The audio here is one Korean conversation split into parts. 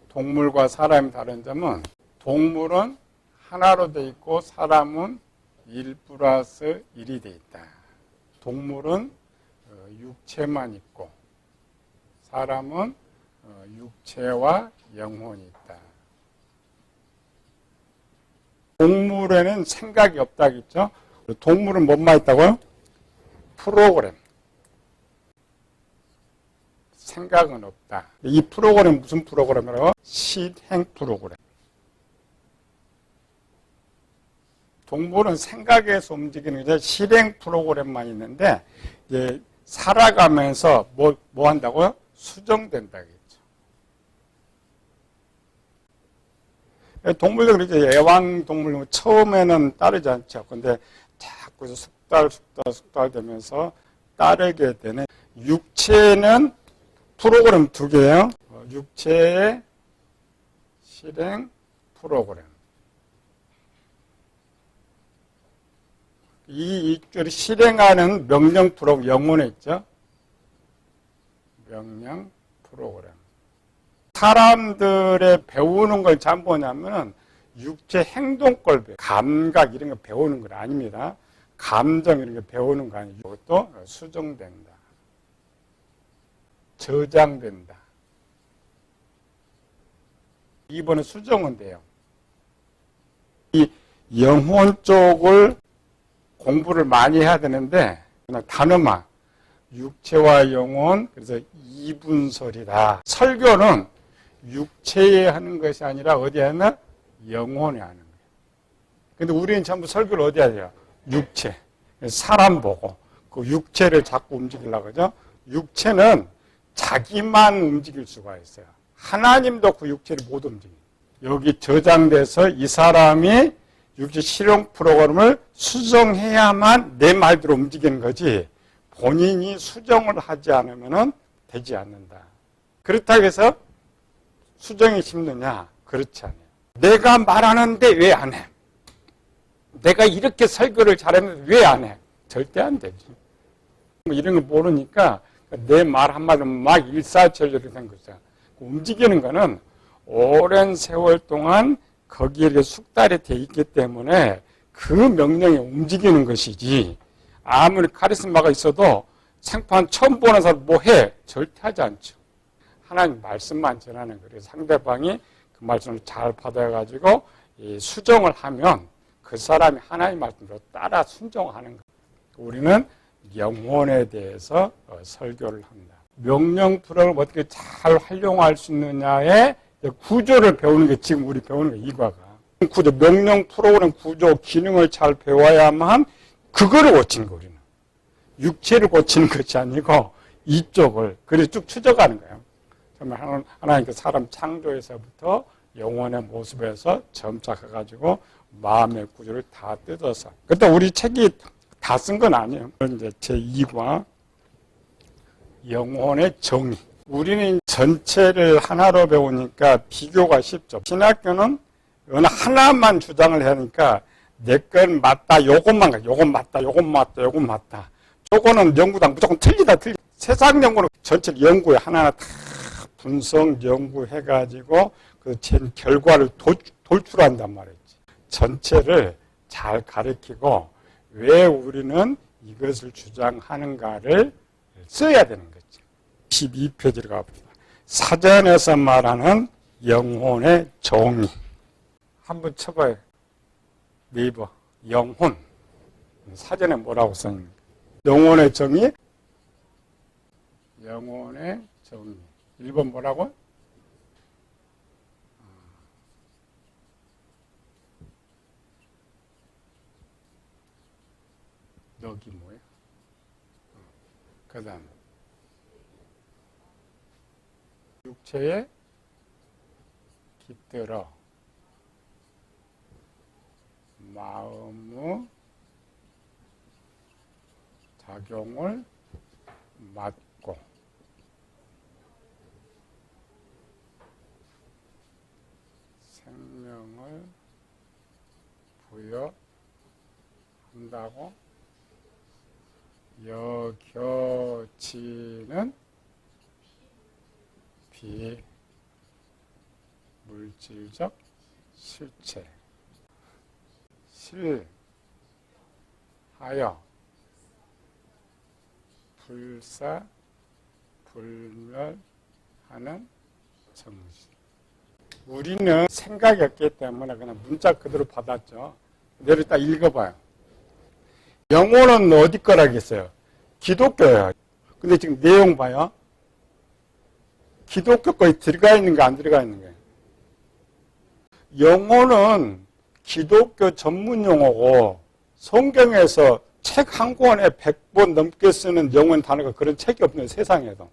동물과 사람이 다른 점은 동물은 하나로 돼 있고 사람은 1 플러스 1이 돼 있다. 동물은 육체만 있고 사람은 육체와 영혼이 있다. 동물에는 생각이 없다겠죠? 동물은 뭐만 있다고요? 프로그램. 생각은 없다. 이 프로그램 무슨 프로그램이라고? 실행 프로그램. 동물은 생각에서 움직이는 게 실행 프로그램만 있는데 이제 살아가면서 뭐 한다고요? 수정된다겠죠. 동물들 이제 애완동물 처음에는 따르지 않죠. 근데 자꾸 숙달 되면서 따르게 되는 육체는 프로그램 2개예요. 육체의 실행 프로그램. 이 실행하는 명령 프로그램 영혼에 있죠. 명령 프로그램. 사람들의 배우는 걸 잘 뭐냐면은 육체 행동걸 배워. 감각 이런 거 배우는 건 아닙니다. 감정 이런 거 배우는 거 아니에요. 이것도 수정된다. 저장된다. 이번에 수정은 돼요. 이 영혼 쪽을 공부를 많이 해야 되는데 그냥 단어만 육체와 영혼 그래서 이분설이다. 설교는 육체에 하는 것이 아니라 어디에 하면 영혼에 하는 거예요. 근데 우리는 전부 설교를 어디에 해요? 육체. 사람 보고 그 육체를 자꾸 움직이려고 하죠. 육체는 자기만 움직일 수가 있어요. 하나님도 그 육체를 못 움직여요. 여기 저장돼서 이 사람이 육체 실용 프로그램을 수정해야만 내 말대로 움직이는 거지 본인이 수정을 하지 않으면 되지 않는다. 그렇다고 해서 수정이 쉽느냐? 그렇지 않아요. 내가 말하는데 왜 안 해? 내가 이렇게 설교를 잘했는데 왜 안 해? 절대 안 되지. 이런 거 모르니까 내 말 한마디로 막 일사천리로 된 거죠. 움직이는 거는 오랜 세월 동안 거기에 숙달이 돼 있기 때문에 그 명령에 움직이는 것이지 아무리 카리스마가 있어도 생판 처음 보는 사람 뭐 해? 절대 하지 않죠. 하나님 말씀만 전하는 거예요. 상대방이 그 말씀을 잘 받아가지고 수정을 하면 그 사람이 하나님 말씀으로 따라 순종하는 거예요. 우리는 영혼에 대해서 설교를 합니다. 명령 프로그램을 어떻게 잘 활용할 수 있느냐의 구조를 배우는 게 지금 우리 배우는 게 이과가. 구조, 명령 프로그램 구조, 기능을 잘 배워야만 그거를 고치는 거예요. 우리는. 육체를 고치는 것이 아니고 이쪽을 그래서 쭉 추적하는 거예요. 정말 하나님께 사람 창조에서부터 영혼의 모습에서 점차 가가지고 마음의 구조를 다 뜯어서. 그때 우리 책이 다 쓴 건 아니에요. 이제 제2과 영혼의 정의. 우리는 전체를 하나로 배우니까 비교가 쉽죠. 신학교는 어느 하나만 주장을 하니까 내 건 맞다, 요것만 가, 요건 맞다, 요건 맞다, 요건 맞다. 요거는 연구당 무조건 틀리다. 세상 연구는 전체를 연구해 하나하나 다 분석 연구해가지고 그 결과를 돌출한단 말이지. 전체를 잘 가르치고 왜 우리는 이것을 주장하는가를 써야 되는 거지. 12페이지로 가봅시다. 사전에서 말하는 영혼의 정의. 한번 쳐봐요. 네이버. 영혼. 사전에 뭐라고 써있는가? 영혼의 정의. 영혼의 정의. 1번 뭐라고? 여기 뭐예요? 그 다음 육체에 깃들어 마음의 작용을 맡고 생명을 부여한다고 여겨지는 물질적 실체. 실하여 불사 불멸하는 정신. 우리는 생각이 없기 때문에 그냥 문자 그대로 받았죠. 내일 딱 읽어봐요. 영혼은 어디 거라겠어요? 기독교예요. 근데 지금 내용 봐요. 기독교 거에 들어가 있는 거 안 들어가 있는 거예요. 영혼은 기독교 전문 용어고 성경에서 책 한 권에 100번 넘게 쓰는 영혼 단어가 그런 책이 없는 세상에도.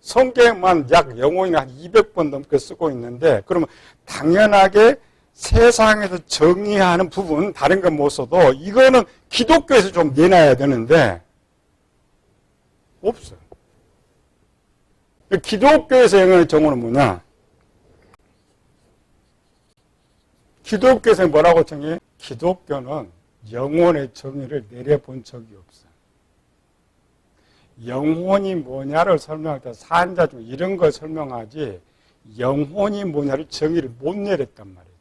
성경만 약 영혼이 한 200번 넘게 쓰고 있는데 그러면 당연하게 세상에서 정의하는 부분 다른 건 못 써도 이거는 기독교에서 좀 내놔야 되는데 없어요. 기독교에서 영혼의 정의는 뭐냐? 기독교에서 뭐라고 정의해? 기독교는 영혼의 정의를 내려본 적이 없어요. 영혼이 뭐냐를 설명할 때 산자 중 이런 걸 설명하지 영혼이 뭐냐를 정의를 못 내렸단 말이지.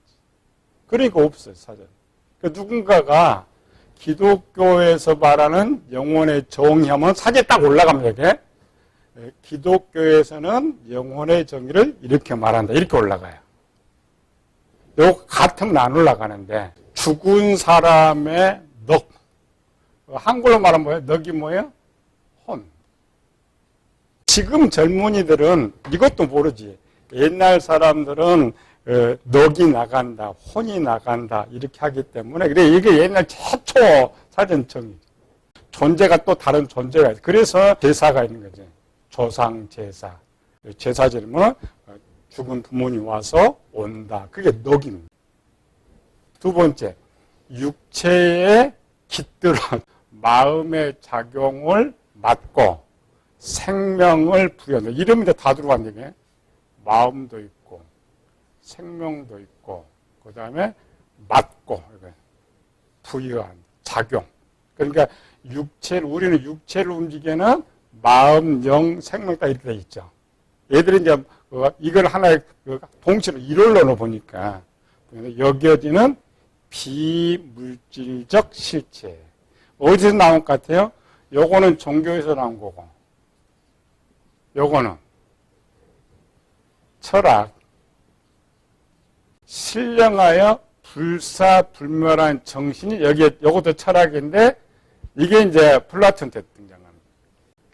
그러니까 없어요, 사전. 그러니까 누군가가 기독교에서 말하는 영혼의 정의하면 사진에 딱 올라갑니다, 이게. 기독교에서는 영혼의 정의를 이렇게 말한다. 이렇게 올라가요. 요거 같으면 안 올라가는데, 죽은 사람의 넋. 한글로 말하면 뭐예요? 넋이 뭐예요? 혼. 지금 젊은이들은 이것도 모르지. 옛날 사람들은 넋이 나간다, 혼이 나간다, 이렇게 하기 때문에. 그래, 이게 옛날 최초 사전정의. 존재가 또 다른 존재가 있어요. 그래서 제사가 있는 거지. 조상 제사. 제사 지르면 죽은 부모님 와서 온다. 그게 넋입니다. 두 번째, 육체에 깃들어 마음의 작용을 맡고 생명을 부여한다. 이러면 다 들어간다, 이게. 마음도 있고, 생명도 있고, 그 다음에 맡고, 부여한, 작용. 그러니까 우리는 육체를 움직이는 마음, 영, 생명 딱 이렇게 돼 있죠. 얘들이 이제 이걸 하나의 동시로 일월로 보니까 여겨지는 비물질적 실체. 어디서 나온 것 같아요? 요거는 종교에서 나온 거고, 요거는 철학. 신령하여 불사불멸한 정신이 여기에 요것도 철학인데 이게 이제 플라톤 때 등장합니다.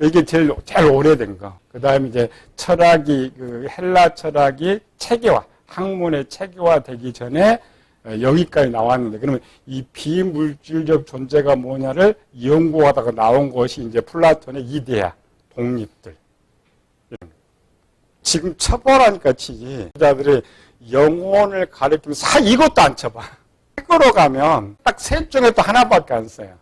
이게 제일 오래된 거. 그 다음에 이제 철학이 헬라 철학이 체계화, 학문의 체계화 되기 전에 여기까지 나왔는데 그러면 이 비물질적 존재가 뭐냐를 연구하다가 나온 것이 이제 플라톤의 이데아, 독립들. 지금 쳐보라니까 치지. 자들이 영혼을 가리키면 이것도 안 쳐봐. 책으로 가면 딱 셋 중에 또 하나밖에 안 써요.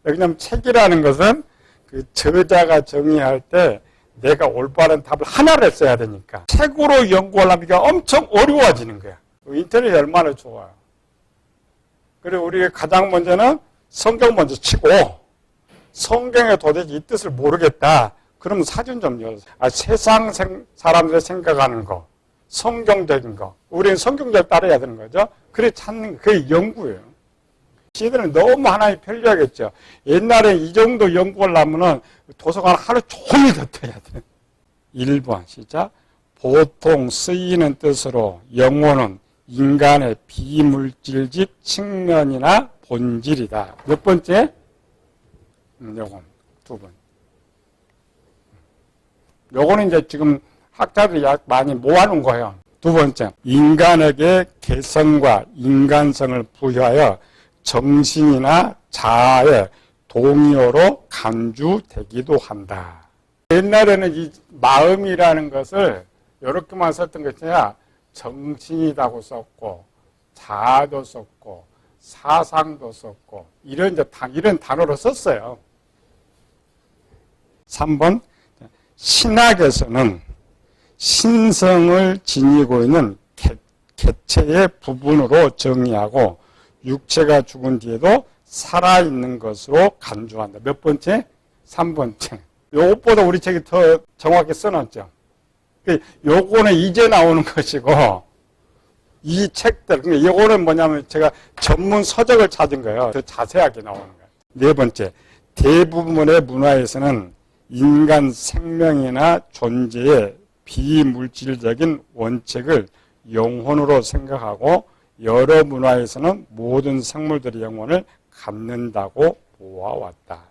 왜냐하면 책이라는 것은 그 저자가 정의할 때 내가 올바른 답을 하나를 써야 되니까 책으로 연구하려면 엄청 어려워지는 거야. 인터넷이 얼마나 좋아요. 그리고 우리가 가장 먼저는 성경 먼저 치고 성경에 도대체 이 뜻을 모르겠다. 그러면 사전 좀 열어서 세상 사람들이 생각하는 거, 성경적인 거. 우리는 성경대로 따라야 되는 거죠. 그래 찾는 거. 그게 연구예요. 시대는 너무 하나님 편리하겠죠. 옛날에 이 정도 연구를 하면은 도서관 하루 종일 덮어야 돼. 1번 시작. 보통 쓰이는 뜻으로 영혼은 인간의 비물질적 측면이나 본질이다. 몇 번째? 요건 두 번. 요거는 이제 지금 학자들이 많이 모아놓은 거예요. 두 번째, 인간에게 개성과 인간성을 부여하여 정신이나 자아의 동요로 간주되기도 한다. 옛날에는 이 마음이라는 것을 이렇게만 썼던 것 아니라 정신이라고 썼고 자아도 썼고 사상도 썼고 이런 단어로 썼어요. 3번, 신학에서는 신성을 지니고 있는 개체의 부분으로 정의하고 육체가 죽은 뒤에도 살아있는 것으로 간주한다. 몇 번째? 3번째. 이것보다 우리 책이 더 정확히 써놨죠. 요거는 이제 나오는 것이고, 이 책들, 그러니까 요거는 뭐냐면 제가 전문 서적을 찾은 거예요. 더 자세하게 나오는 거예요. 네 번째, 대부분의 문화에서는 인간 생명이나 존재의 비물질적인 원칙을 영혼으로 생각하고 여러 문화에서는 모든 생물들의 영혼을 갖는다고 보아왔다.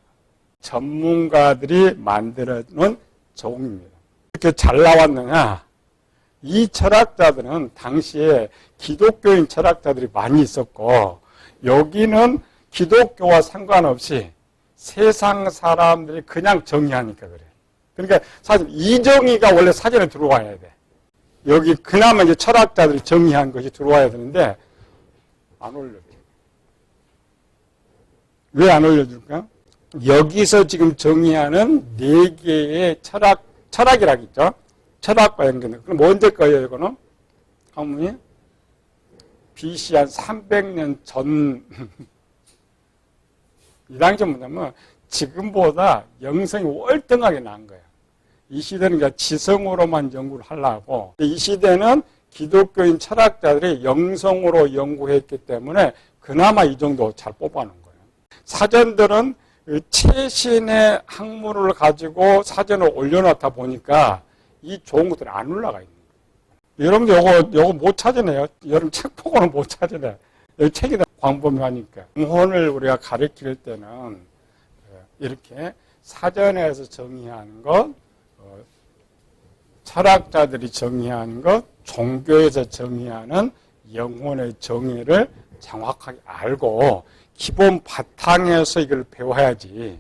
전문가들이 만들어놓은 종입니다. 이렇게 잘 나왔느냐? 이 철학자들은 당시에 기독교인 철학자들이 많이 있었고, 여기는 기독교와 상관없이 세상 사람들이 그냥 정의하니까 그래. 그러니까 사실 이정의가 원래 사전에 들어와야 돼. 여기 그나마 이제 철학자들이 정의한 것이 들어와야 되는데 안 올려줘. 왜 안 올려줄까? 여기서 지금 정의하는 4개의 철학이라겠죠. 철학과 연결돼. 그럼 언제 거예요, 이거는? 한문이 BC 한 300년 전. 이 당시 뭐냐면 지금보다 영성이 월등하게 나은 거예요. 이 시대는 그러니까 지성으로만 연구를 하려고, 이 시대는 기독교인 철학자들이 영성으로 연구했기 때문에 그나마 이 정도 잘 뽑아놓은 거예요. 사전들은 최신의 학문을 가지고 사전을 올려놓다 보니까 이 좋은 것들이 안 올라가 있는 거예요. 여러분들 요거 못 찾아내요. 여러분 책 보고는 못 찾아내. 여기 책에다 광범위하니까. 영혼을 우리가 가르칠 때는 이렇게 사전에서 정의하는 것, 철학자들이 정의하는 것, 종교에서 정의하는 영혼의 정의를 정확하게 알고 기본 바탕에서 이걸 배워야지.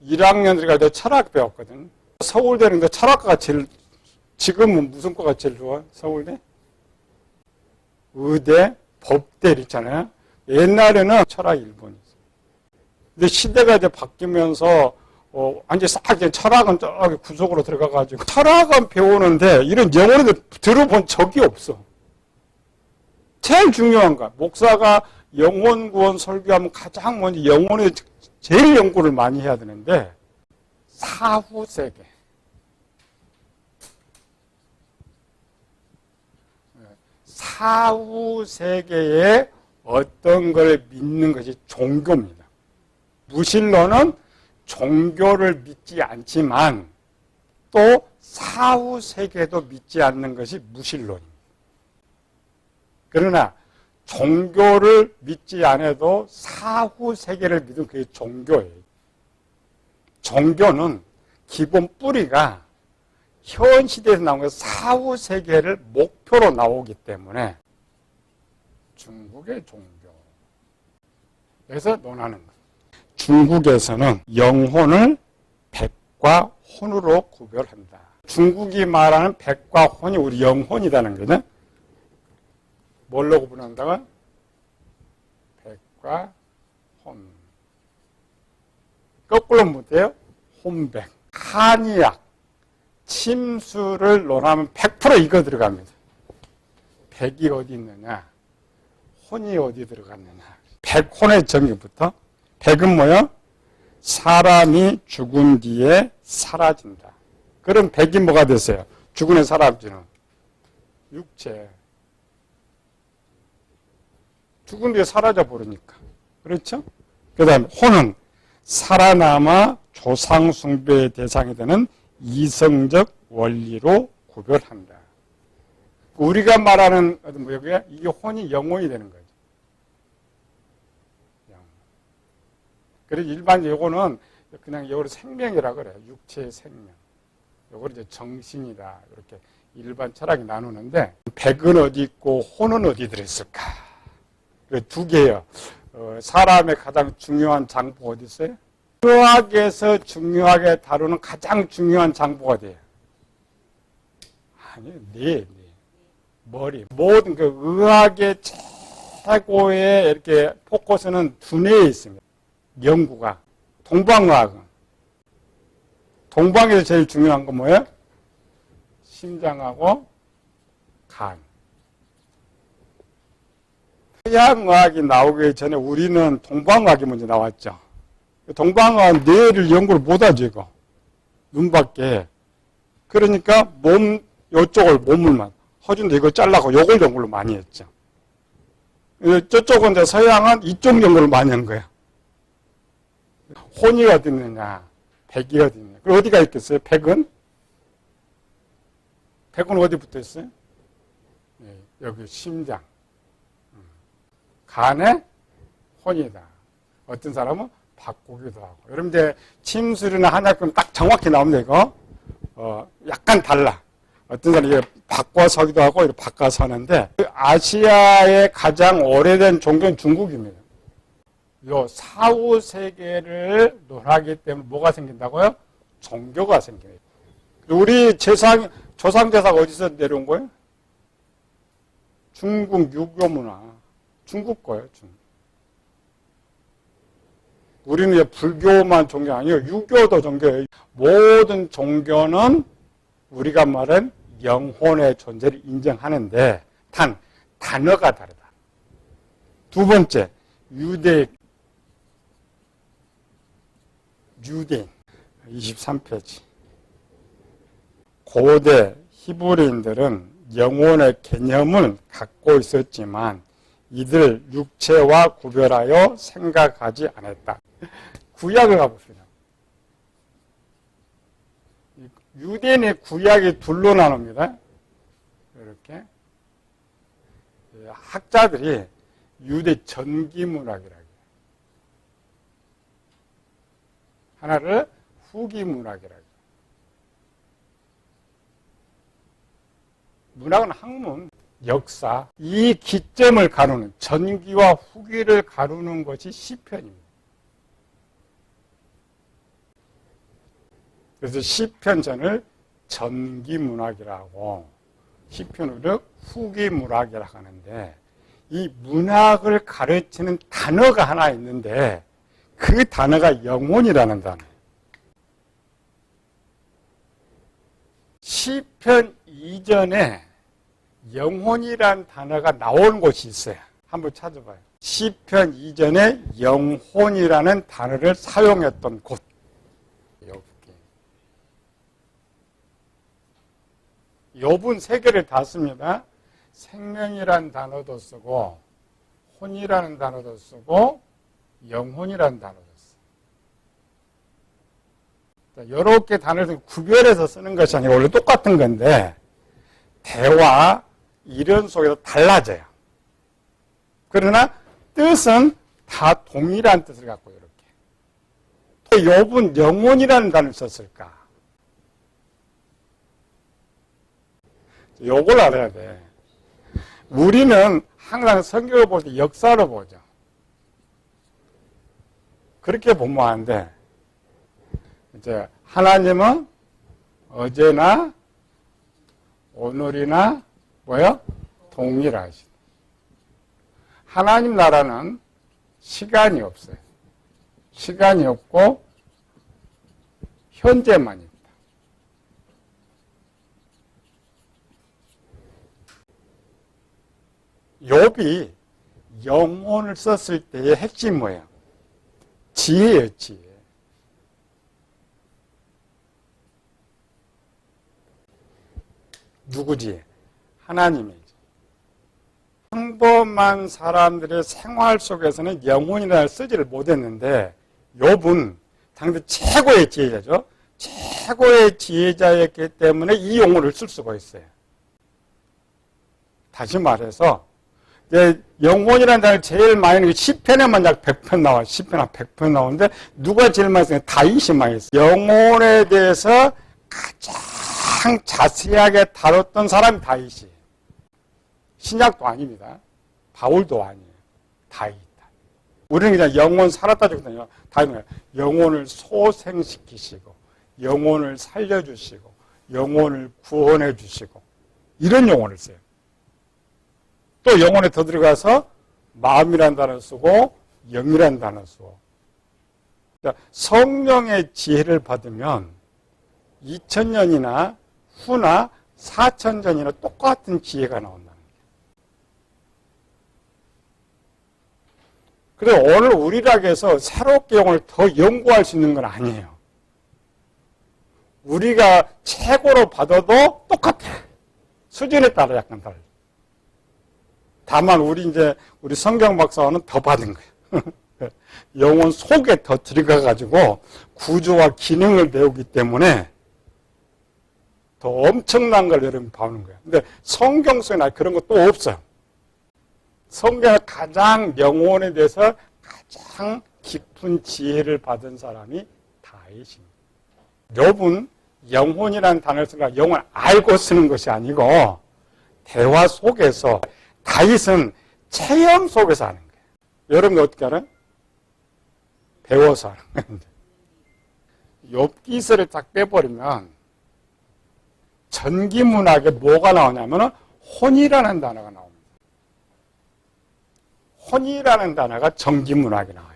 1학년들이 갈 때 철학 배웠거든. 서울대는 철학과가 제일, 지금은 무슨 과가 제일 좋아? 서울대? 의대, 법대 있잖아요. 옛날에는 철학 1번이었어. 근데 시대가 이제 바뀌면서 완전히 싹 철학은 저기 구석으로 들어가가지고 철학은 배우는데 이런 영어를 들어본 적이 없어. 제일 중요한 거야. 목사가 영혼 구원 설교하면 가장 먼저 영혼에 제일 연구를 많이 해야 되는데 사후 세계. 사후 세계에 어떤 걸 믿는 것이 종교입니다. 무신론은 종교를 믿지 않지만 또 사후 세계도 믿지 않는 것이 무신론입니다. 그러나 종교를 믿지 않아도 사후 세계를 믿으면 그게 종교예요. 종교는 기본 뿌리가 현 시대에서 나온 사후 세계를 목표로 나오기 때문에 중국의 종교. 그래서 논하는 거예요. 중국에서는 영혼을 백과 혼으로 구별한다. 중국이 말하는 백과 혼이 우리 영혼이라는 거죠. 뭘로 구분한다고? 백과 혼. 거꾸로 못해요? 혼백. 한의학, 침수를 논하면 100% 이거 들어갑니다. 백이 어디 있느냐? 혼이 어디 들어갔느냐? 백혼의 정의부터. 백은 뭐요? 사람이 죽은 뒤에 사라진다. 그럼 백이 뭐가 됐어요? 죽은 뒤에 사라지는 육체. 죽은 뒤에 사라져 버리니까. 그렇죠? 그 다음에 혼은 살아남아 조상 숭배의 대상이 되는 이성적 원리로 구별한다. 우리가 말하는 뭐야? 이게 혼이 영혼이 되는 거죠. 그래서 일반적으로 요거는 그냥 요거를 생명이라 그래요. 육체의 생명. 요거를 이제 정신이다. 이렇게 일반 철학이 나누는데 백은 어디 있고 혼은 어디 들어있을까? 두 개예요. 사람의 가장 중요한 장부가 어디 있어요? 의학에서 중요하게 다루는 가장 중요한 장부가 돼요. 아니요, 뇌. 머리. 모든 그 의학의 최고의 이렇게 포커스는 두뇌에 있습니다. 연구가. 동방의학은. 동방에서 제일 중요한 건 뭐예요? 심장하고 간. 서양의학이 나오기 전에 우리는 동방의학이 먼저 나왔죠. 동방의학은 뇌를 연구를 못하죠, 이거. 눈밖에. 그러니까 몸 이쪽을 몸을만. 허준도 이거 잘라고 요걸 연구를 많이 했죠. 저쪽은 이제 서양은 이쪽 연구를 많이 한 거야. 혼이 어디 있느냐, 백이 어디 있느냐. 그럼 어디가 있겠어요? 백은? 백은 어디 붙어 있어요? 네, 여기 심장. 간에 혼이다. 어떤 사람은 바꾸기도 하고. 여러분들 침술이나 한약금 딱 정확히 나옵니다, 이거. 약간 달라. 어떤 사람이 바꿔서기도 하고, 이렇게 바꿔서는데, 아시아의 가장 오래된 종교는 중국입니다. 요 사후 세계를 논하기 때문에 뭐가 생긴다고요? 종교가 생겨요. 우리 조상제사가 어디서 내려온 거예요? 중국 유교 문화. 중국 거예요, 중국. 우리는 이제 불교만 종교 아니에요. 유교도 종교예요. 모든 종교는 우리가 말한 영혼의 존재를 인정하는데 단 단어가 다르다. 두 번째, 유대인 23페이지. 고대 히브리인들은 영혼의 개념을 갖고 있었지만 이들 육체와 구별하여 생각하지 않았다. 구약을 가봅시다. 유대인의 구약이 둘로 나눕니다. 이렇게 학자들이 유대 전기문학이라고 해요. 하나를 후기문학이라고 해요. 문학은 학문, 역사, 이 기점을 가르는, 전기와 후기를 가르는 것이 시편입니다. 그래서 시편전을 전기문학이라고, 시편을 후기문학이라고 하는데, 이 문학을 가르치는 단어가 하나 있는데 그 단어가 영혼이라는 단어예요. 시편 이전에 영혼이라는 단어가 나온 곳이 있어요. 한번 찾아봐요. 시편 이전에 영혼이라는 단어를 사용했던 곳. 욥은 세 개를 다 씁니다. 생명이라는 단어도 쓰고 혼이라는 단어도 쓰고 영혼이라는 단어도 써요. 여러 개 단어를 구별해서 쓰는 것이 아니고 원래 똑같은 건데 대화, 이론 속에서 달라져요. 그러나 뜻은 다 동일한 뜻을 갖고 이렇게. 또 욥은 영혼이라는 단어를 썼을까? 요걸 알아야 돼. 우리는 항상 성경을 볼 때 역사로 보죠. 그렇게 보면 안 돼. 이제 하나님은 어제나 오늘이나 뭐요? 동일하시다. 하나님 나라는 시간이 없어요. 시간이 없고 현재만 있다. 욥이 영혼을 썼을 때의 핵심이 뭐예요? 지혜예요, 지혜. 누구 지혜? 하나님의 지혜. 평범한 사람들의 생활 속에서는 영혼이라는 쓰지를 못했는데 욥은 당대 최고의 지혜자죠. 최고의 지혜자였기 때문에 이 용어를 쓸 수가 있어요. 다시 말해서 영혼이라는 단어를 제일 많이 넣는 게 시편에만 약 100편 나와요. 시편에 100편 나오는데 누가 제일 많이 써요? 다윗이 많이 써요. 영혼에 대해서 가장 자세하게 다뤘던 사람이 다윗이에요. 신약도 아닙니다. 바울도 아니에요. 다윗. 우리는 그냥 영혼 살았다 죽었다. 다윗은 영혼을 소생시키시고 영혼을 살려주시고 영혼을 구원해 주시고 이런 용어를 써요. 또 영혼에 더 들어가서 마음이라는 단어 쓰고 영이라는 단어 쓰고. 성령의 지혜를 받으면 2000년이나 후나 4000년이나 똑같은 지혜가 나온다는 거예요. 그래서 오늘 우리락에서 새롭게 영혼을 더 연구할 수 있는 건 아니에요. 우리가 최고로 받아도 똑같아. 수준에 따라 약간 달라요. 다만 우리 성경 박사는 더 받은 거예요. 영혼 속에 더 들어가가지고 구조와 기능을 배우기 때문에 더 엄청난 걸 여러분 배우는 거예요. 근데 성경 속에 그런 것도 없어요. 성경에 가장 영혼에 대해서 가장 깊은 지혜를 받은 사람이 다윗입니다. 욥은 영혼이라는 단어를 쓰니까 영혼을 알고 쓰는 것이 아니고 대화 속에서, 다윗은 체험 속에서 하는 거예요. 여러분 어떻게 알아요? 배워서 하는 거예요. 욥기서를 딱 빼버리면 전기문학에 뭐가 나오냐면 혼이라는 단어가 나옵니다. 혼이라는 단어가 전기문학에 나와요.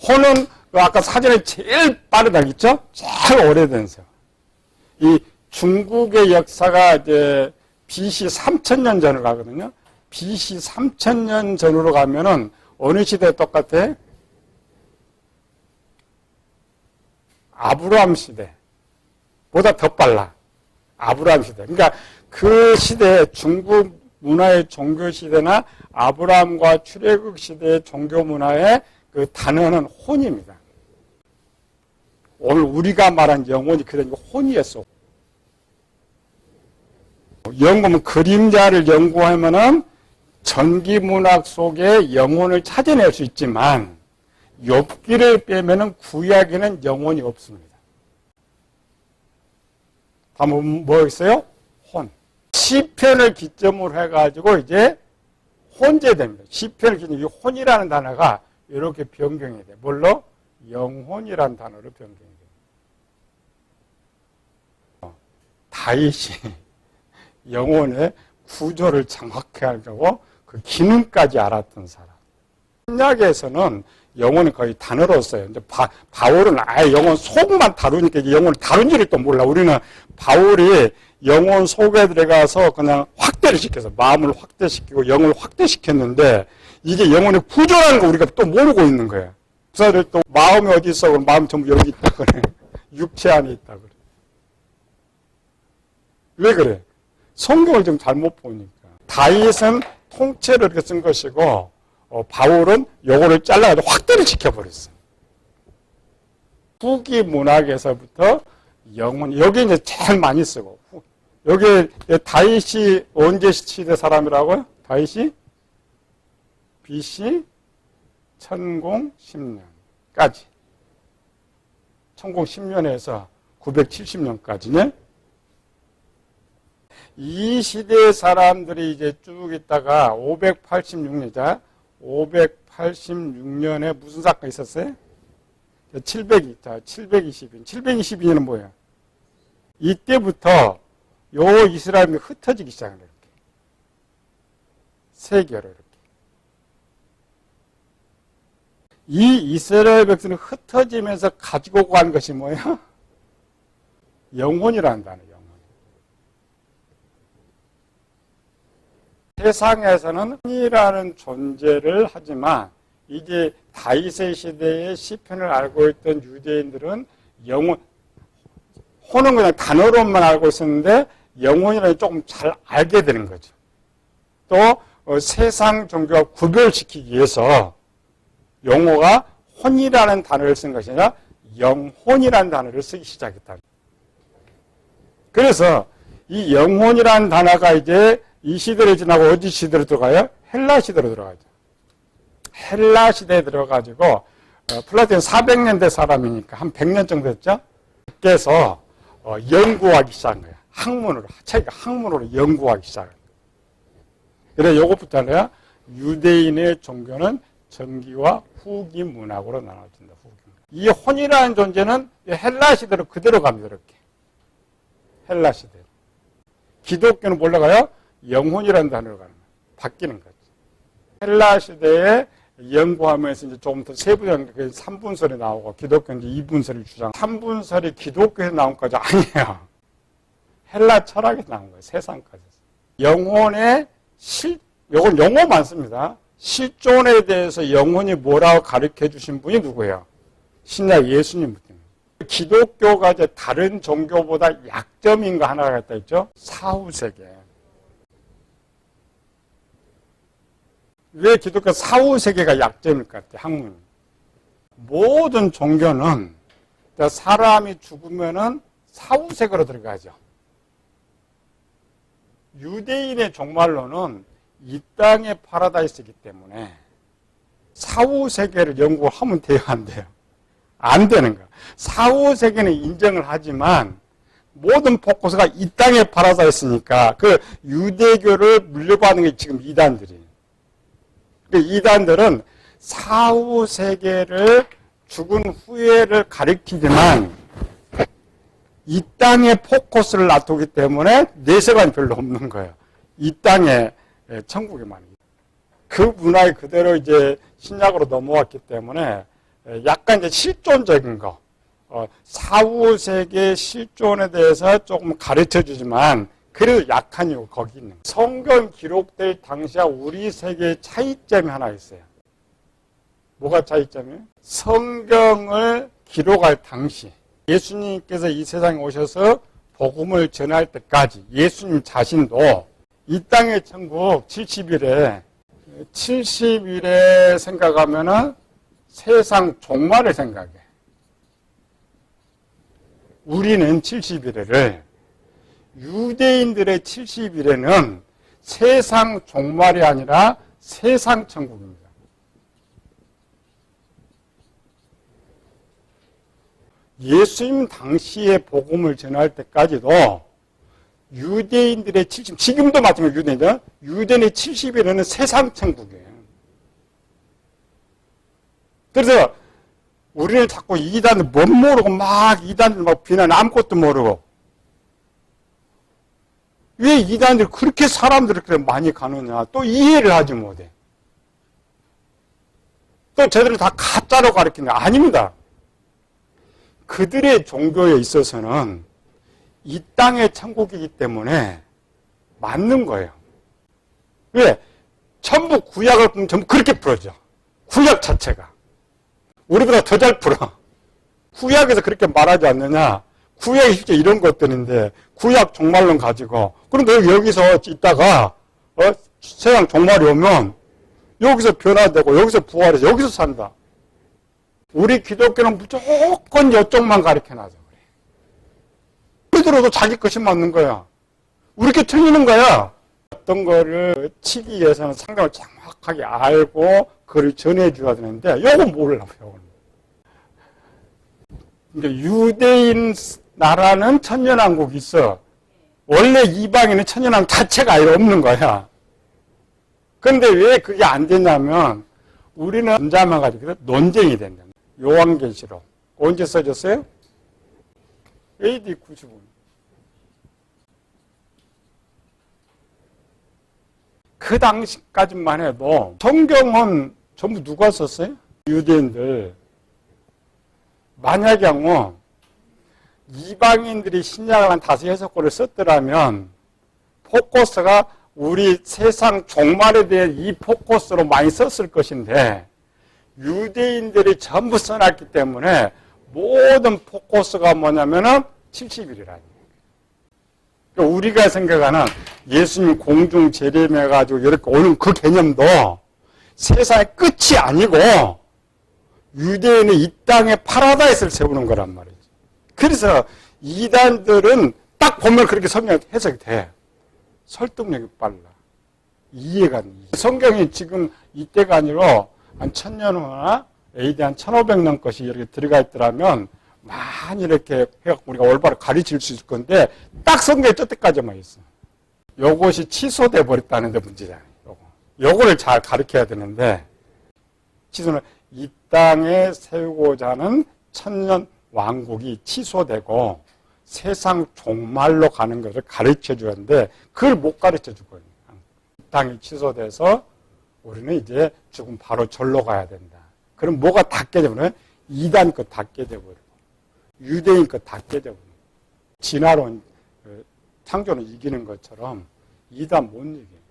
혼은 아까 사전에 제일 빠르다 했죠? 제일 오래된 세월. 이 중국의 역사가 이제 BC 3000년 전으로 가거든요. BC 3000년 전으로 가면은 어느 시대에 똑같아? 아브라함 시대보다 더 빨라. 아브라함 시대. 그러니까 그 시대에 중국 문화의 종교 시대나 아브라함과 출애굽 시대의 종교 문화의 그 단어는 혼입니다. 오늘 우리가 말한 영혼이 그러니까 혼이었어. 연구하면 그림자를 연구하면은 전기문학 속에 영혼을 찾아낼 수 있지만 욥기를 빼면은 구약에는 영혼이 없습니다. 다음 뭐 있어요? 혼. 시편을 기점으로 해가지고 이제 혼재됩니다. 시편을 기점으로 이 혼이라는 단어가 이렇게 변경이 돼. 뭘로? 영혼이라는 단어로 변경이 돼요. 다윗이 영혼의 구조를 정확히 알고 그 기능까지 알았던 사람. 신약에서는 영혼이 거의 단어로 써요. 이제 바울은 아예 영혼 속만 다루니까 이제 영혼을 다룬지를 또 몰라. 우리는 바울이 영혼 속에 들어가서 그냥 확대를 시켜서 마음을 확대시키고 영을 확대시켰는데 이게 영혼의 구조라는 거 우리가 또 모르고 있는 거예요. 부사들 또 마음이 어디 있어? 그럼 마음 전부 여기 있다 그래. 육체 안에 있다 그래. 왜 그래? 성경을 좀 잘못 보니까. 다윗은 통째로 이렇게 쓴 것이고 바울은 요거를 잘라가지고 확대를 시켜버렸어요. 후기 문학에서부터 영혼, 여기 이제 제일 많이 쓰고, 여기 다윗이 언제 시대 사람이라고요? 다윗이 BC 1010년까지. 1010년에서 970년까지는 이 시대 사람들이 이제 쭉 있다가 586년에 무슨 사건이 있었어요? 722년은 뭐예요? 이때부터 요 이스라엘이 흩어지기 시작해요. 이렇게. 세계로 이렇게. 이 이스라엘 백성이 흩어지면서 가지고 간 것이 뭐예요? 영혼이라는 단어예요. 세상에서는 혼이라는 존재를 하지만 이제 다윗의 시대의 시편을 알고 있던 유대인들은 혼은 그냥 단어로만 알고 있었는데 영혼이라는 조금 잘 알게 되는 거죠. 또 세상 종교와 구별시키기 위해서 용어가 혼이라는 단어를 쓴 것이 아니라 영혼이라는 단어를 쓰기 시작했다. 그래서 이 영혼이라는 단어가 이제 이 시대를 지나고 어디 시대로 들어가요? 헬라 시대로 들어가죠. 헬라 시대에 들어가지고 플라톤 400년대 사람이니까 한 100년 정도 됐죠? 그래서 연구하기 시작한 거예요. 학문으로, 자기가 학문으로 연구하기 시작한 거예요. 그래서 이것부터는 유대인의 종교는 전기와 후기 문학으로 나눠진다. 이 혼이라는 존재는 헬라 시대로 그대로 갑니다. 이렇게. 헬라 시대로. 기독교는 뭘로 가요? 영혼이라는 단어로 가는 거예요. 바뀌는 거죠. 헬라 시대에 연구하면서 이제 조금 더 세부적인 3분설이 나오고 기독교는 이제 2분설을 주장. 3분설이 기독교에서 나온 거죠? 아니에요. 헬라 철학에서 나온 거예요. 세상까지. 영혼의 요건 용어 많습니다. 실존에 대해서 영혼이 뭐라고 가르쳐 주신 분이 누구예요? 신약 예수님부터. 기독교가 이제 다른 종교보다 약점인 거 하나가 있다 했죠? 사후세계. 왜 기독교 사후세계가 약점일 것 같아요? 학문. 모든 종교는 사람이 죽으면은 사후세계로 들어가죠. 유대인의 종말론은 이 땅의 파라다이스이기 때문에 사후세계를 연구하면 돼요, 안 돼요? 안 되는 거야. 사후세계는 인정을 하지만 모든 포커스가 이 땅의 파라다이스니까 그 유대교를 물려받는 게 지금 이단들이에요. 그 이단들은 사후세계를 죽은 후에를 가리키지만 이 땅에 포커스를 놔두기 때문에 내세관이 별로 없는 거예요. 이 땅에 천국에만. 그 문화에 그대로 이제 신약으로 넘어왔기 때문에 약간 이제 실존적인 거, 사후세계 실존에 대해서 조금 가르쳐 주지만 그래도 약한 이유가 거기 있는 거예요. 성경 기록될 당시와 우리 세계의 차이점이 하나 있어요. 뭐가 차이점이에요? 성경을 기록할 당시 예수님께서 이 세상에 오셔서 복음을 전할 때까지 예수님 자신도 이 땅의 천국 70일에 생각하면은 세상 종말을 생각해. 우리는 70일을 유대인들의 70일에는 세상 종말이 아니라 세상 천국입니다. 예수님 당시에 복음을 전할 때까지도 유대인들의 70, 지금도 마찬가지로 유대인의 70일에는 세상 천국이에요. 그래서 우리는 자꾸 이단을 못 모르고 막 이단들 막 비난 아무것도 모르고 왜 이단들 그렇게 사람들을 그렇게 많이 가느냐 또 이해를 하지 못해. 또 저들을 다 가짜로 가르치는 거 아닙니다. 그들의 종교에 있어서는 이 땅의 천국이기 때문에 맞는 거예요. 왜? 전부 구약을 보면 전부 그렇게 풀어져. 구약 자체가. 우리보다 더 잘 풀어. 구약에서 그렇게 말하지 않느냐. 구약이 실제 이런 것들인데 구약 종말론 가지고 그런데 여기서 있다가 세상 종말이 오면 여기서 변화되고 여기서 부활해서 여기서 산다. 우리 기독교는 무조건 이쪽만 가르쳐놔서 그래. 그들어도 자기 것이 맞는 거야. 우리께 틀리는 거야. 어떤 거를 치기 위해서는 상당을 정확하게 알고 그걸 전해줘야 되는데 이건 몰라. 그러니까 유대인 나라는 천년왕국이 있어. 원래 이방인은 천년왕국 자체가 아예 없는 거야. 그런데 왜 그게 안 되냐면 우리는 혼자만 가지고 논쟁이 된다. 요한계시록 언제 써졌어요? AD 95년. 그 당시까지만 해도 성경은 전부 누가 썼어요? 유대인들. 만약에 이방인들이 신약을 한 5-6권을 썼더라면 포커스가 우리 세상 종말에 대한 이 포커스로 많이 썼을 것인데 유대인들이 전부 써놨기 때문에 모든 포커스가 뭐냐면은 70일이라는 그러니까 우리가 생각하는 예수님 공중 재림해가지고 이렇게 오는 그 개념도 세상의 끝이 아니고 유대인이 이 땅에 파라다이스를 세우는 거란 말이죠. 그래서 이단들은 딱 보면 그렇게 해석이 돼. 설득력이 빨라. 이해가 안 돼. 성경이 지금 이때가 아니라 한 1000년 후나 AD 한 1500년 것이 이렇게 들어가 있더라면 많이 이렇게 해갖고 우리가 올바로 가르칠 수 있을 건데 딱 성경에 저 때까지만 있어. 요것이 취소돼 버렸다는 데 문제잖아요. 요거를 잘 가르쳐야 되는데 취소는 이 땅에 세우고자 하는 천년 왕국이 취소되고 세상 종말로 가는 것을 가르쳐 주는데 그걸 못 가르쳐 주거든요. 이 땅이 취소돼서 우리는 이제 죽음 바로 절로 가야 된다. 그럼 뭐가 다 깨져버려요? 이단 것 다 깨져버리고 유대인 것 다 깨져버리고 진화론 창조는 이기는 것처럼 이단 못 이겨요.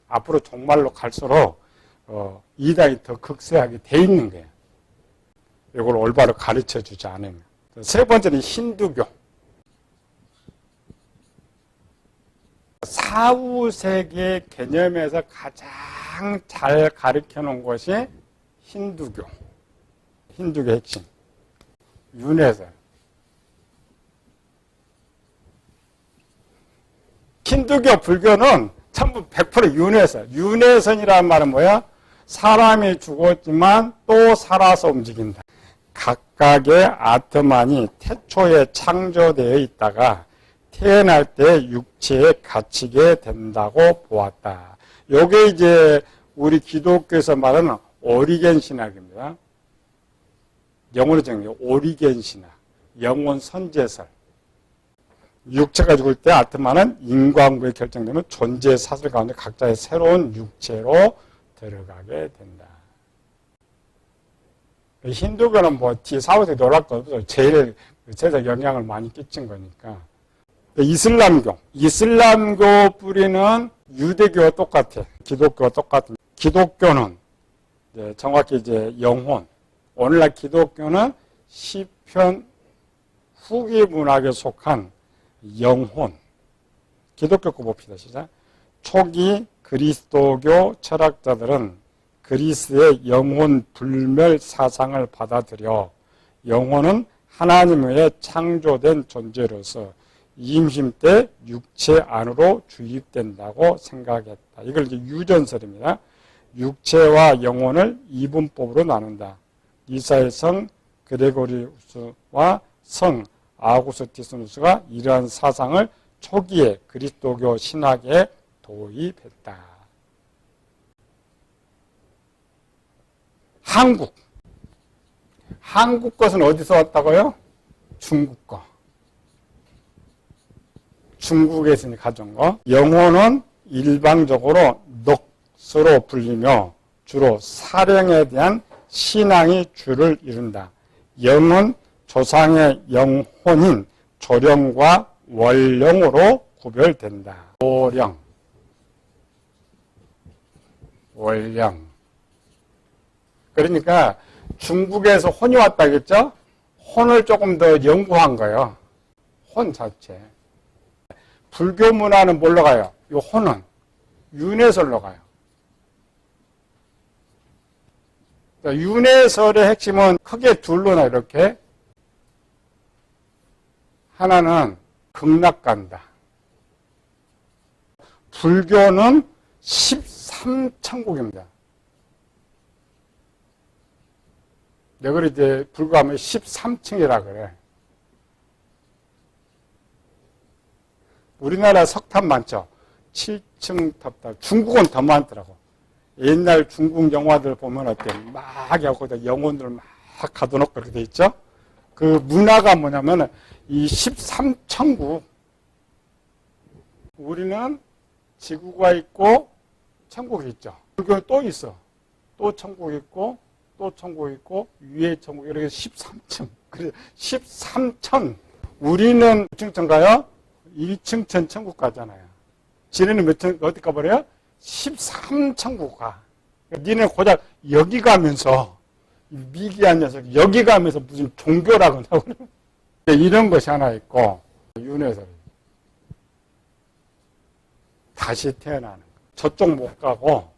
앞으로 종말로 갈수록 이단이 더 극세하게 돼 있는 거예요. 이걸 올바로 가르쳐 주지 않으면. 세 번째는 힌두교. 사후세계 개념에서 가장 잘 가르쳐 놓은 것이 힌두교. 힌두교 핵심. 윤회설. 힌두교, 불교는 전부 100% 윤회선. 윤회선이라는 말은 뭐야? 사람이 죽었지만 또 살아서 움직인다. 각각의 아트만이 태초에 창조되어 있다가 태어날 때 육체에 갇히게 된다고 보았다. 요게 이제 우리 기독교에서 말하는 오리겐 신학입니다. 영어로 정리해요. 오리겐 신학. 영혼 선제설. 육체가 죽을 때 아트마는 인과응보에 결정되는 존재 사슬 가운데 각자의 새로운 육체로 들어가게 된다. 힌두교는 뭐 뒤에 사후세 노락도 없어요. 제일 제적 영향을 많이 끼친 거니까. 이슬람교. 이슬람교 뿌리는 유대교와 똑같아. 기독교와 똑같은. 기독교는 이제 정확히 이제 영혼. 오늘날 기독교는 시편 후기 문학에 속한 영혼. 기독교 거 봅시다. 시작. 초기 그리스도교 철학자들은 그리스의 영혼 불멸 사상을 받아들여 영혼은 하나님 외에 창조된 존재로서 임신 때 육체 안으로 주입된다고 생각했다. 이걸 이제 유전설입니다. 육체와 영혼을 이분법으로 나눈다. 이사의 성 그레고리우스와 성 아우구스티누스가 이러한 사상을 초기에 그리스도교 신학에 도입했다. 한국. 한국 것은 어디서 왔다고요? 중국 거. 중국에서 가져온 거. 영혼은 일방적으로 넋으로 불리며 주로 사령에 대한 신앙이 주를 이룬다. 영은 조상의 영혼인 조령과 월령으로 구별된다. 조령, 월령. 그러니까 중국에서 혼이 왔다겠죠? 혼을 조금 더 연구한 거예요. 혼 자체. 불교 문화는 뭘로 가요? 이 혼은 윤회설로 가요. 윤회설의 핵심은 크게 둘로 나 이렇게. 하나는 극락간다. 불교는 13천국입니다. 내가 이제 불교하면 13층이라 그래. 우리나라 석탑 많죠? 7층 탑다. 중국은 더 많더라고. 옛날 중국 영화들 보면 어때? 막 하고 영혼들 막 가둬놓고 그렇게 돼 있죠? 그 문화가 뭐냐면 이 13천국. 우리는 지구가 있고 천국이 있죠. 불교는 또 있어. 또 천국이 있고 또 천국이 있고 위에 천국 이렇게 13층. 그래서 13천. 우리는 몇 층 가요? 2층 천국 가잖아요. 지네는 몇 층 어디 가버려요? 13천국 가. 그러니까 니네 고작 여기 가면서 미개한 녀석 여기 가면서 무슨 종교라고 하고 이런 것이 하나 있고 윤회설. 다시 태어나는 거. 저쪽 못 가고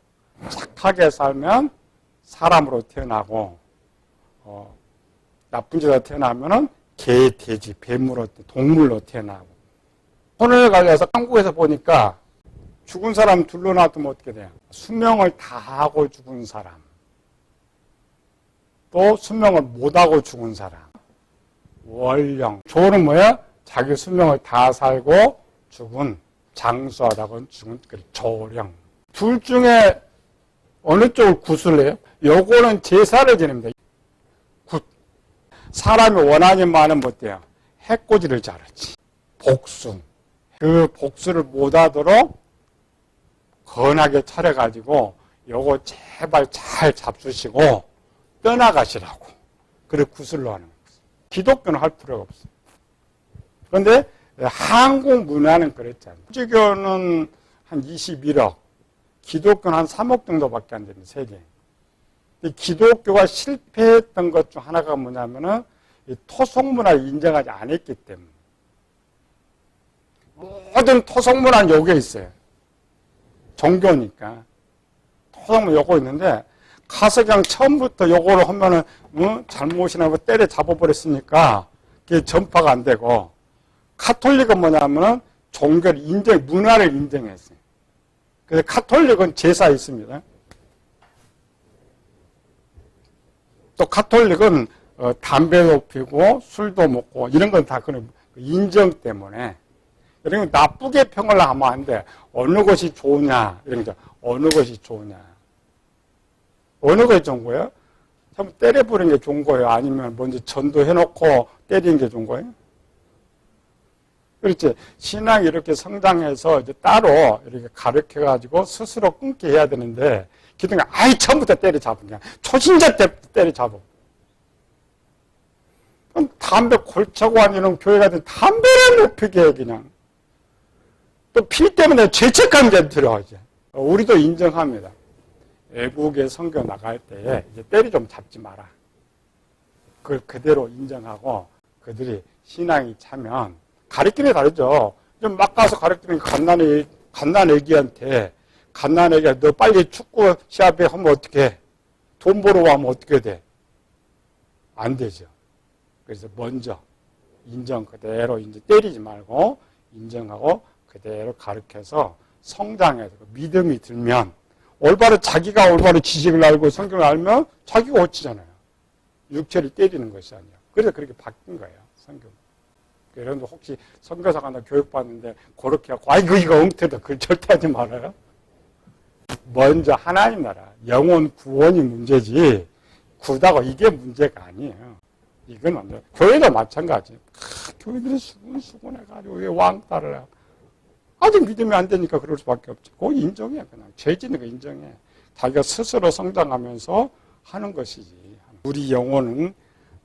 착하게 살면 사람으로 태어나고 나쁜 짓으로 태어나면은 개, 돼지, 뱀으로 동물로 태어나고. 혼을 갈려서 한국에서 보니까 죽은 사람 둘러 놔두면 어떻게 돼요? 수명을 다하고 죽은 사람. 또 수명을 못하고 죽은 사람. 월령. 조는 뭐야? 자기 수명을 다 살고 죽은, 장수하다고 죽은 조령. 둘 중에 어느 쪽을 굿을 해요? 요거는 제사를 지냅니다. 굿. 사람이 원한이 많으면 어때요? 해코지를 잘하지. 복수. 그 복수를 못하도록 건하게 차려가지고 요거 제발 잘 잡수시고 떠나가시라고. 그래 구슬로 하는 거예요. 기독교는 할 필요가 없어요. 그런데 한국 문화는 그랬잖아요. 천주교는 한 21억, 기독교는 한 3억 정도밖에 안 되는 세계. 기독교가 실패했던 것 중 하나가 뭐냐면은 토속 문화를 인정하지 않았기 때문에. 모든 토속 문화는 여기에 있어요. 종교니까. 토속 문화 요거 있는데, 가서 그냥 처음부터 요거를 하면은, 잘못이나 뭐 때려 잡아버렸으니까, 그게 전파가 안 되고, 카톨릭은 뭐냐면은, 종교를 문화를 인정했어요. 그래서 카톨릭은 제사 있습니다. 또 카톨릭은 담배도 피고 술도 먹고 이런 건 다 그런 인정 때문에 이런 거 나쁘게 평을 하면 안 돼. 어느 것이 좋으냐 이런 거 어느 것이 좋으냐 어느 것이 좋은 거예요? 참 때려부리는 게 좋은 거예요? 아니면 먼저 전도해놓고 때리는 게 좋은 거예요? 그렇지. 신앙이 이렇게 성장해서 이제 따로 이렇게 가르쳐가지고 스스로 끊게 해야 되는데 기둥이 아예 처음부터 때려잡은 거야. 초신자 때부터 때려잡아. 담배 골차고 하는 교회 같은 담배를 못 피게 해, 그냥. 또 필 때문에 죄책감이 들어, 이제. 우리도 인정합니다. 외국에 선교 나갈 때 이제 때리 좀 잡지 마라. 그걸 그대로 인정하고 그들이 신앙이 차면 가르치는 게 다르죠. 좀 막 가서 가르치는 갓난 애기한테 갓난 애기가 너 빨리 축구 시합에 하면 어떻게 돈 벌어 가면 어떻게 돼? 안 되죠. 그래서 먼저 인정 그대로 이제 때리지 말고 인정하고 그대로 가르쳐서 성장해서 믿음이 들면 자기가 올바로 지식을 알고 성경을 알면 자기가 고치잖아요. 육체를 때리는 것이 아니라. 그래서 그렇게 바뀐 거예요. 성경. 여러분들 혹시 선교사 간다 교육받는데 그렇게 하고 아이고 이거 엉터리다. 그걸 절대 하지 말아요. 먼저 하나님 나라 영혼 구원이 문제지 구다고 이게 문제가 아니에요. 이건 완전 교회도 마찬가지. 교회들이 수군해가지고 왜 왕따를 해? 아직 믿음이 안 되니까 그럴 수밖에 없지. 그거 인정해. 그냥 죄지는 거 인정해. 자기가 스스로 성장하면서 하는 것이지. 우리 영혼은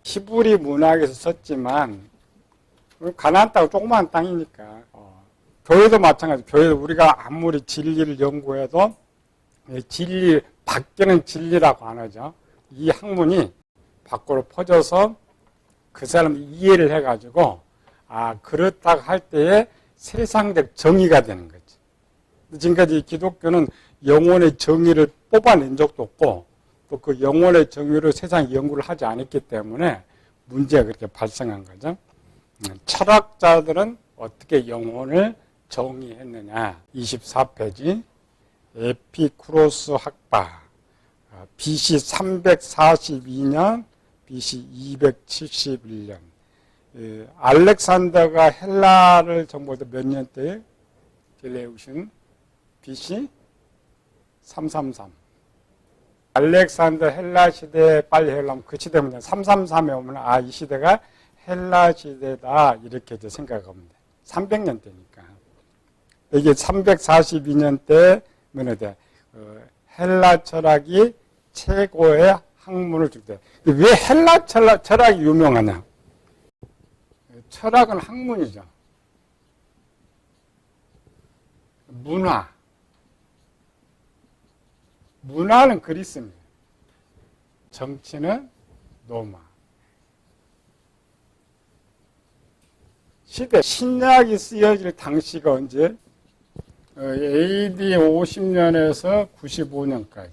히브리 문학에서 썼지만 가나안 땅은 조그마한 땅이니까 교회도 마찬가지. 교회도 우리가 아무리 진리를 연구해도 진리 밖에는 진리라고 안 하죠. 이 학문이 밖으로 퍼져서 그 사람 이해를 해가지고 그렇다고 할 때에 세상적 정의가 되는 거지. 지금까지 기독교는 영혼의 정의를 뽑아낸 적도 없고 또 그 영혼의 정의로 세상 연구를 하지 않았기 때문에 문제가 그렇게 발생한 거죠. 철학자들은 어떻게 영혼을 정의했느냐. 24페이지 에피쿠로스 학파 BC 342년 BC 271년 알렉산더가 헬라를 정복해서 몇 년 때에 딜레우신 BC 333 알렉산더 헬라 시대에 빨리 하려면 그 시대입니다. 333에 오면 이 시대가 헬라 시대다 이렇게 이제 생각합니다. 300년 때니까 이게 342년 때면 헬라 철학이 최고의 학문을 줄 때. 왜 헬라 철학이 유명하냐? 철학은 학문이죠. 문화는 그리스입니다. 정치는 로마. 시대, 신약이 쓰여질 당시가 언제? AD 50년에서 95년까지.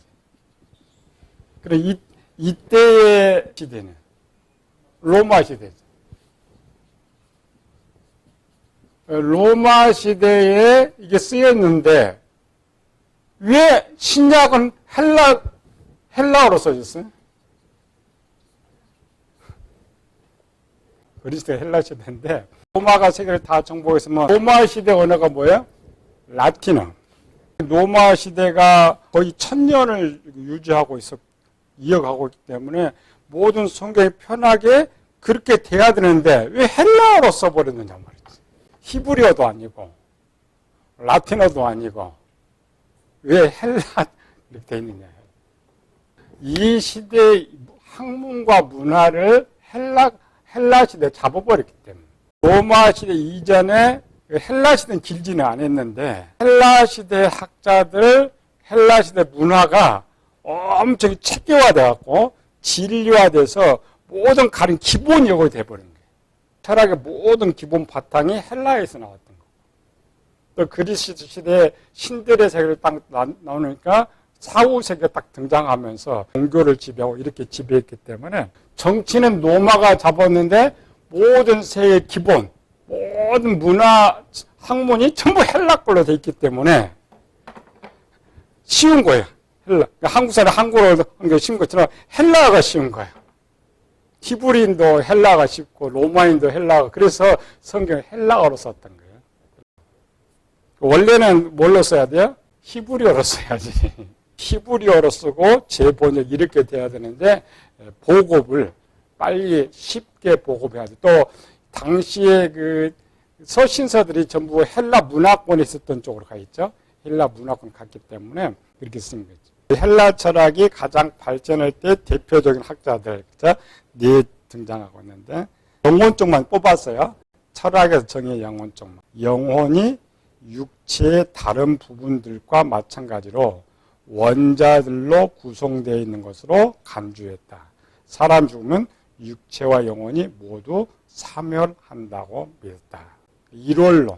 그래, 이때의 시대는 로마 시대죠. 로마 시대에 이게 쓰였는데, 왜 신약은 헬라어로 써졌어요? 그리스도 헬라 시대인데, 로마가 세계를 다 정복했으면, 로마 시대 언어가 뭐예요? 라틴어. 로마 시대가 거의 1000년을 유지하고 이어가고 있기 때문에 모든 성경이 편하게 그렇게 돼야 되는데 왜 헬라어로 써버렸느냐 말이지. 히브리어도 아니고 라틴어도 아니고 왜 헬라 이렇게 돼 있느냐. 이 시대의 학문과 문화를 헬라 시대에 잡아버렸기 때문에 로마 시대 이전에 헬라 시대는 길지는 않았는데 헬라 시대 학자들 헬라 시대 문화가 엄청 체계화되어 갖고 진리화돼서 모든 가른 기본이 이거 돼버린 거예요. 철학의 모든 기본 바탕이 헬라에서 나왔던 거고. 또 그리스 시대에 신들의 세계를 딱 나오니까 사후세계가 딱 등장하면서 종교를 지배하고 이렇게 지배했기 때문에 정치는 로마가 잡았는데 모든 세의 기본, 모든 문화, 학문이 전부 헬라 걸로 돼 있기 때문에 쉬운 거예요. 헬라. 그러니까 한국 사람 한국어로 한 게 쉬운 것처럼 헬라어가 쉬운 거예요. 히브리인도 헬라어가 쉽고 로마인도 헬라어. 그래서 성경을 헬라어로 썼던 거예요. 원래는 뭘로 써야 돼요? 히브리어로 써야지. 히브리어로 쓰고 재번역 이렇게 돼야 되는데 보급을 빨리 쉽게 보급해야 돼. 또 당시에 그 서신서들이 전부 헬라 문화권에 있었던 쪽으로 가 있죠. 헬라 문화권 갔기 때문에 그렇게 쓴 거죠. 헬라 철학이 가장 발전할 때 대표적인 학자들 네 등장하고 있는데 영혼 쪽만 뽑았어요. 철학에서 정의 영혼 쪽만. 영혼이 육체의 다른 부분들과 마찬가지로 원자들로 구성되어 있는 것으로 간주했다. 사람 죽으면 육체와 영혼이 모두 사멸한다고 믿었다. 일월론,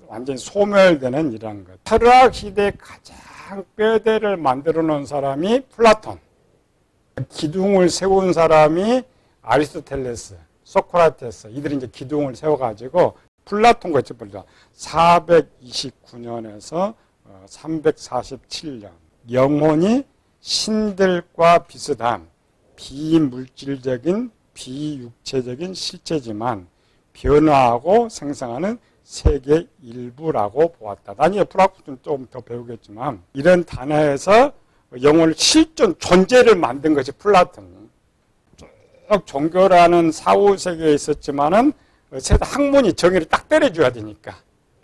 완전히 소멸되는 이런 것. 철학 시대 가장 뼈대를 만들어 놓은 사람이 플라톤. 기둥을 세운 사람이 아리스토텔레스, 소크라테스. 이들이 이제 기둥을 세워가지고 플라톤과 같이 보자. 429년에서 347년. 영혼이 신들과 비슷한 비물질적인 비육체적인 실체지만 변화하고 생성하는 세계 일부라고 보았다. 나중에 플라톤은 조금 더 배우겠지만 이런 단어에서 영혼을 실존 존재를 만든 것이 플라톤. 쭉 종교라는 사후 세계에 있었지만은 학문이 정의를 딱 때려줘야 되니까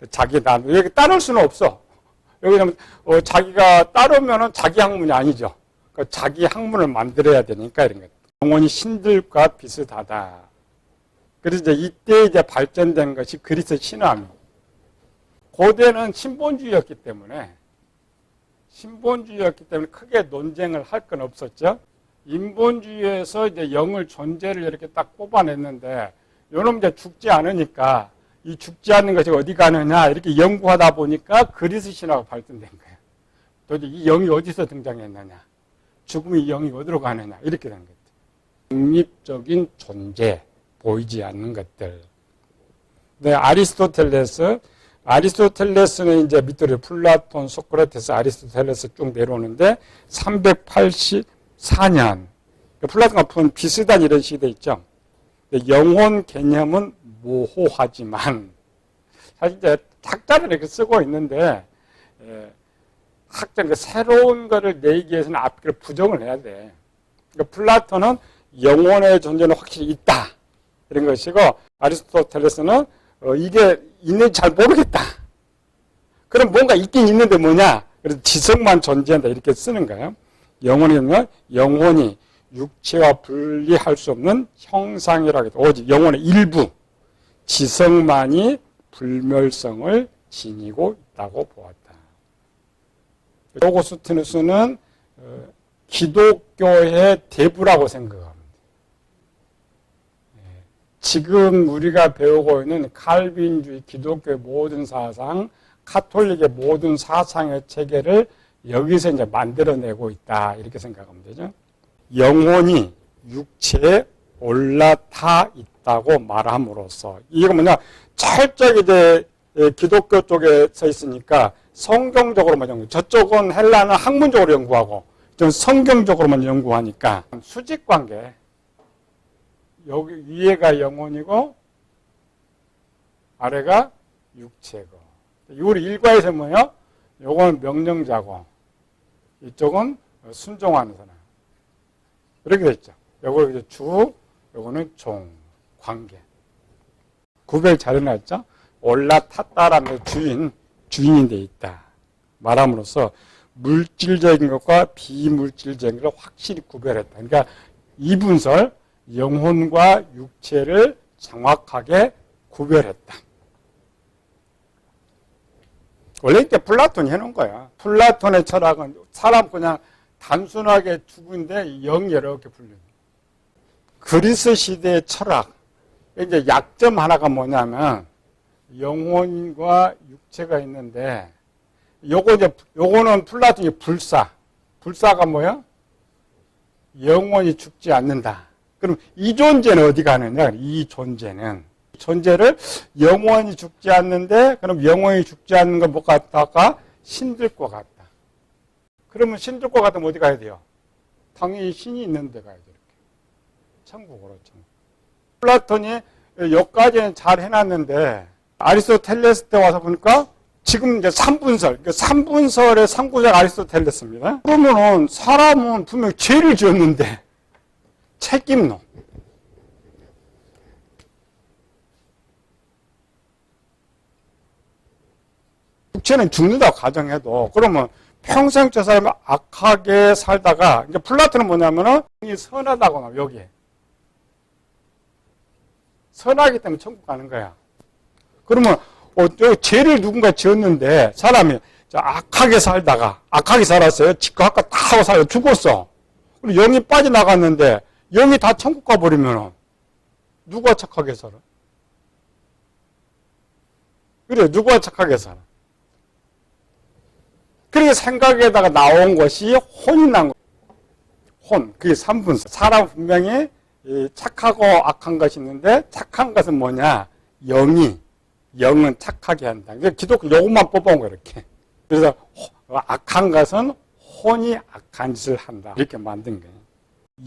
자기 나누 여기 따를 수는 없어. 여기는 자기가 따르면은 자기 학문이 아니죠. 그러니까 자기 학문을 만들어야 되니까 이런 것. 영혼이 신들과 비슷하다. 그래서 이제 이때 이제 발전된 것이 그리스 신화입니다. 고대는 신본주의였기 때문에 크게 논쟁을 할 건 없었죠. 인본주의에서 이제 영을 존재를 이렇게 딱 뽑아냈는데 요놈 이제 죽지 않으니까 이 죽지 않는 것이 어디 가느냐 이렇게 연구하다 보니까 그리스 신화가 발전된 거예요. 도대체 이 영이 어디서 등장했느냐, 죽음의 영이 어디로 가느냐 이렇게 된 거죠. 독립적인 존재, 보이지 않는 것들. 네, 아리스토텔레스는 이제 밑으로 플라톤, 소크라테스, 아리스토텔레스 쭉 내려오는데 384년 플라톤과 푼 비슷한 이런 시대 있죠. 영혼 개념은 모호하지만 사실 이제 학자는 이렇게 쓰고 있는데 학자는 새로운 거를 내기 위해서는 앞뒤로 부정을 해야 돼. 그러니까 플라톤은 영혼의 존재는 확실히 있다 이런 것이고 아리스토텔레스는 이게 있는지 잘 모르겠다. 그럼 뭔가 있긴 있는데 뭐냐? 그래서 지성만 존재한다 이렇게 쓰는 거예요. 영혼이 육체와 분리할 수 없는 형상이라고 해도 오직 영혼의 일부, 지성만이 불멸성을 지니고 있다고 보았다. 오고스티누스는 기독교의 대부라고 생각합니다. 지금 우리가 배우고 있는 칼빈주의, 기독교의 모든 사상, 카톨릭의 모든 사상의 체계를 여기서 이제 만들어내고 있다 이렇게 생각하면 되죠. 영혼이 육체에 올라타 있다고 말함으로써 이거 뭐냐 철저히 이제 기독교 쪽에 서 있으니까 성경적으로만 연구. 저쪽은 헬라는 학문적으로 연구하고 좀 성경적으로만 연구하니까 수직관계. 여기 위에가 영혼이고 아래가 육체고. 우리 일과에서 뭐예요? 요건 명령자고 이쪽은 순종하는 사람. 이렇게 됐죠. 요거 이제 주, 요거는 종, 관계. 구별 잘 해놨죠? 올라탔다라는 주인이 돼 있다. 말함으로써 물질적인 것과 비물질적인 것을 확실히 구별했다. 그러니까 이분설, 영혼과 육체를 정확하게 구별했다. 원래 이때 플라톤이 해놓은 거야. 플라톤의 철학은 사람 그냥 단순하게 죽은데 영이 이렇게 불려요. 그리스 시대의 철학, 이제 약점 하나가 뭐냐면 영혼과 육체가 있는데 요거는 플라톤이 불사가 뭐야? 영혼이 죽지 않는다. 그럼 이 존재는 어디 가느냐? 이 존재를 영혼이 죽지 않는데 그럼 영혼이 죽지 않는 건 못 갔다가 신들과 같다. 그러면 신들과 같으면 어디 가야 돼요? 당연히 신이 있는 데 가야 돼요. 이렇게. 천국으로. 플라톤이 여기까지는 잘 해놨는데 아리스토텔레스 때 와서 보니까 지금 이제 3분설, 3분설의 3구작 아리스토텔레스입니다. 그러면은 사람은 분명히 죄를 지었는데 책임론. 육체는 죽는다고 가정해도 그러면 평생 저 사람이 악하게 살다가 이제 플라톤은 뭐냐면은 선하다고 나와 여기에. 선하기 때문에 천국 가는 거야. 그러면 죄를 누군가 지었는데 사람이 악하게 살았어요. 지가 아까 다 하고 살아 죽었어. 그리고 영이 빠져나갔는데 영이 다 천국 가버리면 누가 착하게 살아? 그래, 누가 착하게 살아? 그렇게 생각에다가 나온 것이 혼이 난 거예요. 혼, 그게 3분석. 사람 분명히 착하고 악한 것이 있는데 착한 것은 뭐냐? 영은 착하게 한다. 기독교 요것만 뽑아온 거예요, 이렇게. 그래서 악한 것은 혼이 악한 짓을 한다. 이렇게 만든 거예요.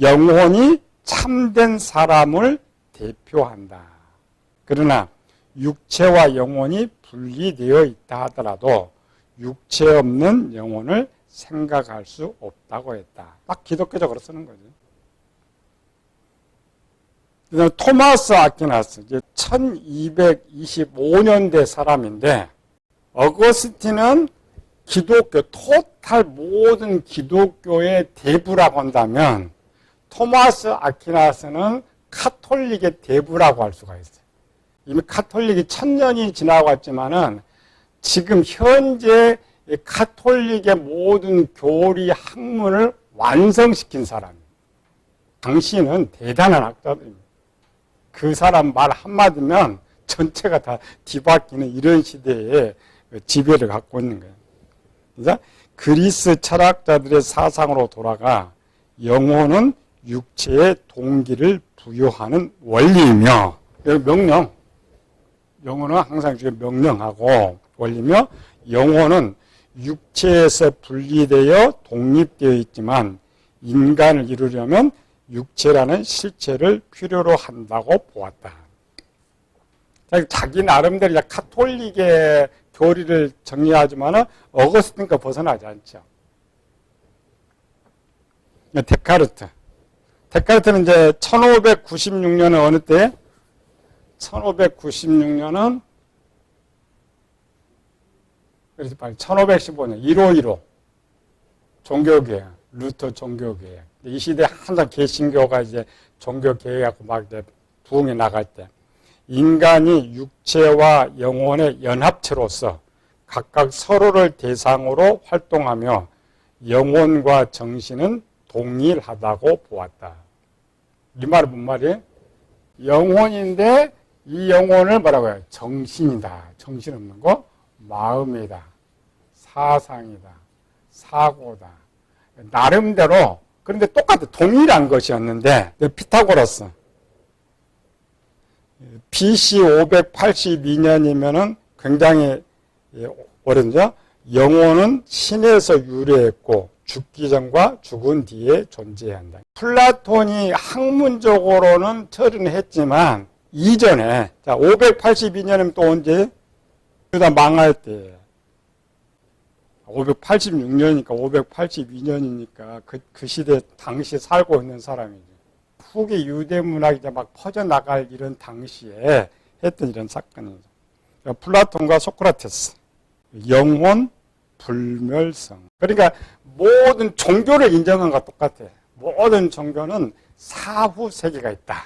영혼이 참된 사람을 대표한다. 그러나 육체와 영혼이 분리되어 있다 하더라도 육체 없는 영혼을 생각할 수 없다고 했다. 딱 기독교적으로 쓰는 거죠. 그다음에 토마스 아퀴나스, 이제 1225년대 사람인데, 어거스틴은 기독교, 토탈 모든 기독교의 대부라고 한다면, 토마스 아퀴나스는 카톨릭의 대부라고 할 수가 있어요. 이미 카톨릭이 1000년이 지나고 갔지만은, 지금 현재 카톨릭의 모든 교리 학문을 완성시킨 사람입니다. 당신은 대단한 학자들입니다. 그 사람 말 한마디면 전체가 다 뒤바뀌는 이런 시대에 지배를 갖고 있는 거예요. 그래서 그리스 철학자들의 사상으로 돌아가 영혼은 육체의 동기를 부여하는 원리이며, 명령, 영혼은 항상 명령하고 원리며, 영혼은 육체에서 분리되어 독립되어 있지만 인간을 이루려면 육체라는 실체를 필요로 한다고 보았다. 자기 나름대로 카톨릭의 교리를 정리하지만 어거스틴과 벗어나지 않죠. 데카르트는 이제 1596년은 어느 때? 1596년은 1515년 1515 종교개혁, 루터 종교개혁. 이 시대에 항상 개신교가 이제 종교개혁하고 막 이제 부흥해 나갈 때 인간이 육체와 영혼의 연합체로서 각각 서로를 대상으로 활동하며 영혼과 정신은 동일하다고 보았다. 이 말은 뭔 말이에요? 영혼인데 이 영혼을 뭐라고 해요? 정신이다. 정신없는 거? 마음이다. 사상이다. 사고다. 나름대로 그런데 똑같아. 동일한 것이었는데 피타고라스 BC 582년이면은 굉장히 오래전이죠. 영혼은 신에서 유래했고 죽기 전과 죽은 뒤에 존재한다. 플라톤이 학문적으로는 처리는 했지만 이전에 582년이면 또 언제? 그다 망할 때 586년이니까 582년이니까 그 시대 당시에 살고 있는 사람이죠. 후기 유대 문학이 이제 막 퍼져나갈 이런 당시에 했던 이런 사건이죠. 플라톤과 소크라테스, 영혼 불멸성. 그러니까 모든 종교를 인정한 것과 똑같아. 모든 종교는 사후 세계가 있다.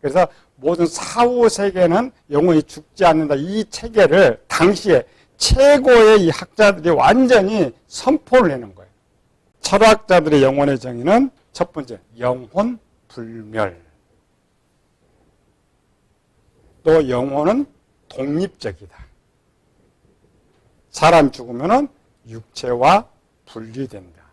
그래서 모든 사후 세계는 영혼이 죽지 않는다. 이 체계를 당시에 최고의 이 학자들이 완전히 선포를 해놓은 거예요. 철학자들의 영혼의 정의는 첫 번째, 영혼 불멸. 또 영혼은 독립적이다. 사람 죽으면은 육체와 분리된다.